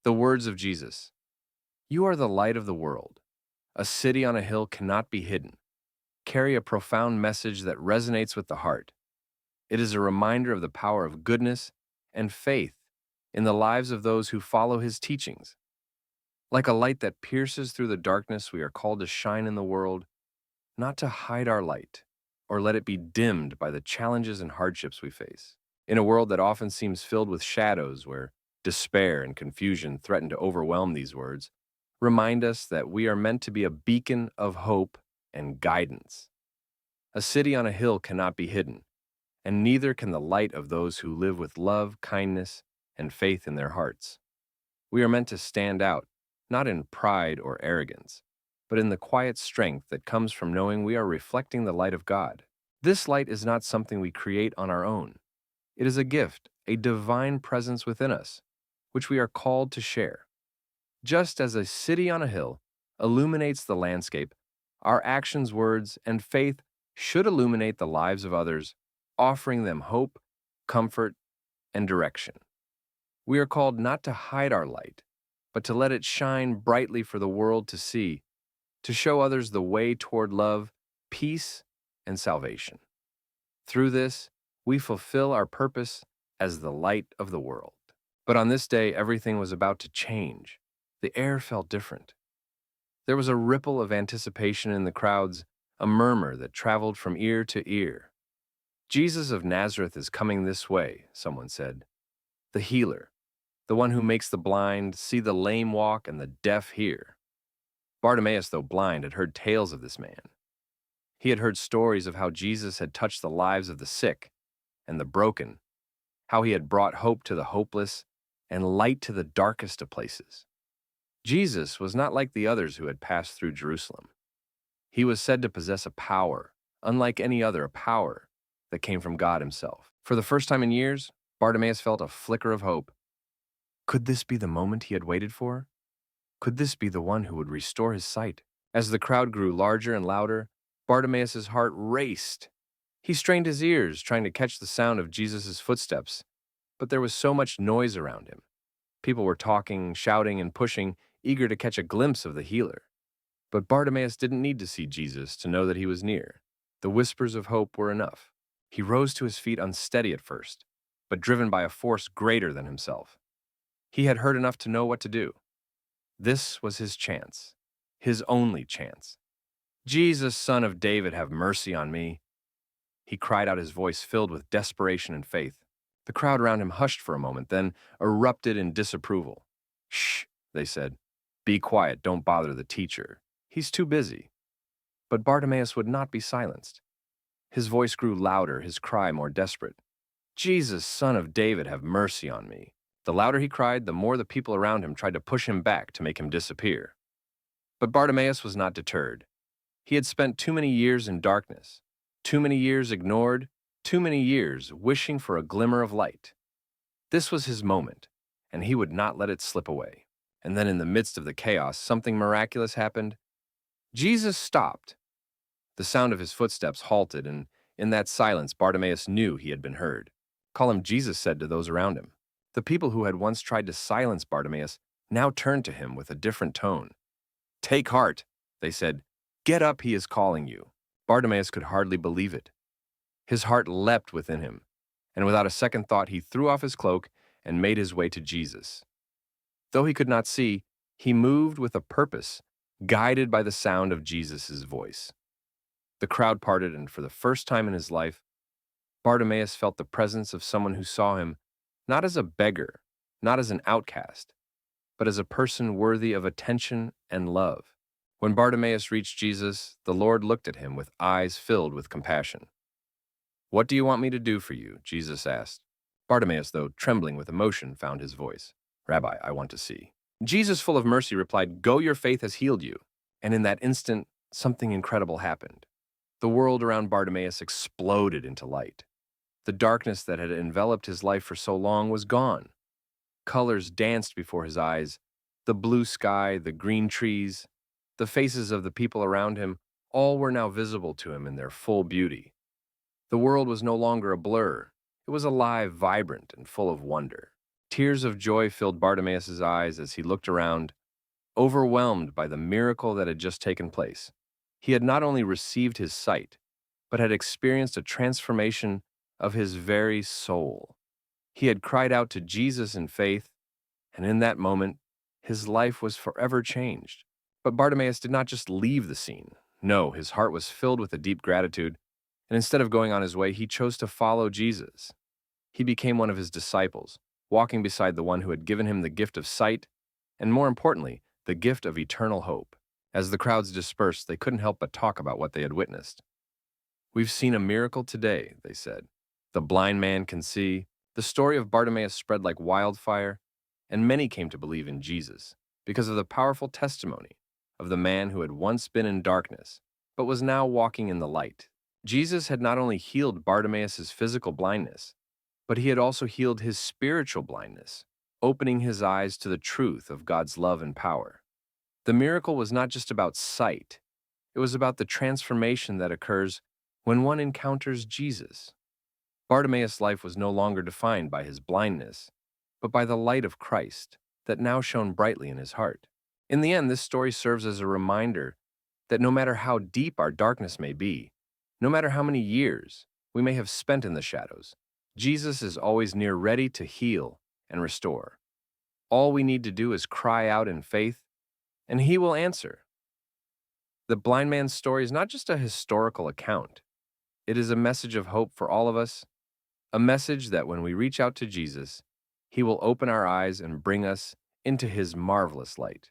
The words of Jesus. You are the light of the world. A city on a hill cannot be hidden. Carry a profound message that resonates with the heart. It is a reminder of the power of goodness and faith in the lives of those who follow his teachings. Like a light that pierces through the darkness, we are called to shine in the world, not to hide our light or let it be dimmed by the challenges and hardships we face. In a world that often seems filled with shadows, where despair and confusion threaten to overwhelm, these words remind us that we are meant to be a beacon of hope and guidance. A city on a hill cannot be hidden, and neither can the light of those who live with love, kindness, and faith in their hearts. We are meant to stand out, not in pride or arrogance, but in the quiet strength that comes from knowing we are reflecting the light of God. This light is not something we create on our own. It is a gift, a divine presence within us, which we are called to share. Just as a city on a hill illuminates the landscape, our actions, words, and faith should illuminate the lives of others, offering them hope, comfort, and direction. We are called not to hide our light, but to let it shine brightly for the world to see, to show others the way toward love, peace, and salvation. Through this, we fulfill our purpose as the light of the world. But on this day, everything was about to change. The air felt different. There was a ripple of anticipation in the crowds, a murmur that traveled from ear to ear. Jesus of Nazareth is coming this way, someone said. The healer, the one who makes the blind see, the lame walk, and the deaf hear. Bartimaeus, though blind, had heard tales of this man. He had heard stories of how Jesus had touched the lives of the sick and the broken, how he had brought hope to the hopeless and light to the darkest of places. Jesus was not like the others who had passed through Jerusalem. He was said to possess a power, unlike any other, a power that came from God himself. For the first time in years, Bartimaeus felt a flicker of hope. Could this be the moment he had waited for? Could this be the one who would restore his sight? As the crowd grew larger and louder, Bartimaeus' heart raced. He strained his ears, trying to catch the sound of Jesus' footsteps, but there was so much noise around him. People were talking, shouting, and pushing, eager to catch a glimpse of the healer. But Bartimaeus didn't need to see Jesus to know that he was near. The whispers of hope were enough. He rose to his feet, unsteady at first, but driven by a force greater than himself. He had heard enough to know what to do. This was his chance, his only chance. Jesus, Son of David, have mercy on me. He cried out, his voice filled with desperation and faith. The crowd around him hushed for a moment, then erupted in disapproval. Shh, they said. Be quiet, don't bother the teacher. He's too busy. But Bartimaeus would not be silenced. His voice grew louder, his cry more desperate. Jesus, Son of David, have mercy on me. The louder he cried, the more the people around him tried to push him back to make him disappear. But Bartimaeus was not deterred. He had spent too many years in darkness, too many years ignored, too many years wishing for a glimmer of light. This was his moment, and he would not let it slip away. And then in the midst of the chaos, something miraculous happened. Jesus stopped. The sound of his footsteps halted, and in that silence, Bartimaeus knew he had been heard. Call him, Jesus said to those around him. The people who had once tried to silence Bartimaeus now turned to him with a different tone. Take heart, they said. Get up, he is calling you. Bartimaeus could hardly believe it. His heart leapt within him, and without a second thought, he threw off his cloak and made his way to Jesus. Though he could not see, he moved with a purpose, guided by the sound of Jesus' voice. The crowd parted, and for the first time in his life, Bartimaeus felt the presence of someone who saw him not as a beggar, not as an outcast, but as a person worthy of attention and love. When Bartimaeus reached Jesus, the Lord looked at him with eyes filled with compassion. What do you want me to do for you? Jesus asked. Bartimaeus, though trembling with emotion, found his voice. Rabbi, I want to see. Jesus, full of mercy, replied, Go, your faith has healed you. And in that instant, something incredible happened. The world around Bartimaeus exploded into light. The darkness that had enveloped his life for so long was gone. Colors danced before his eyes, the blue sky, the green trees, the faces of the people around him, all were now visible to him in their full beauty. The world was no longer a blur. It was alive, vibrant, and full of wonder. Tears of joy filled Bartimaeus' eyes as he looked around, overwhelmed by the miracle that had just taken place. He had not only received his sight, but had experienced a transformation of his very soul. He had cried out to Jesus in faith, and in that moment, his life was forever changed. But Bartimaeus did not just leave the scene. No, his heart was filled with a deep gratitude, and instead of going on his way, he chose to follow Jesus. He became one of his disciples, walking beside the one who had given him the gift of sight, and more importantly, the gift of eternal hope. As the crowds dispersed, they couldn't help but talk about what they had witnessed. "We've seen a miracle today," they said. "The blind man can see." The story of Bartimaeus spread like wildfire, and many came to believe in Jesus because of the powerful testimony of the man who had once been in darkness, but was now walking in the light. Jesus had not only healed Bartimaeus' physical blindness, but he had also healed his spiritual blindness, opening his eyes to the truth of God's love and power. The miracle was not just about sight, it was about the transformation that occurs when one encounters Jesus. Bartimaeus' life was no longer defined by his blindness, but by the light of Christ that now shone brightly in his heart. In the end, this story serves as a reminder that no matter how deep our darkness may be, no matter how many years we may have spent in the shadows, Jesus is always near, ready to heal and restore. All we need to do is cry out in faith, and he will answer. The blind man's story is not just a historical account. It is a message of hope for all of us, a message that when we reach out to Jesus, he will open our eyes and bring us into his marvelous light.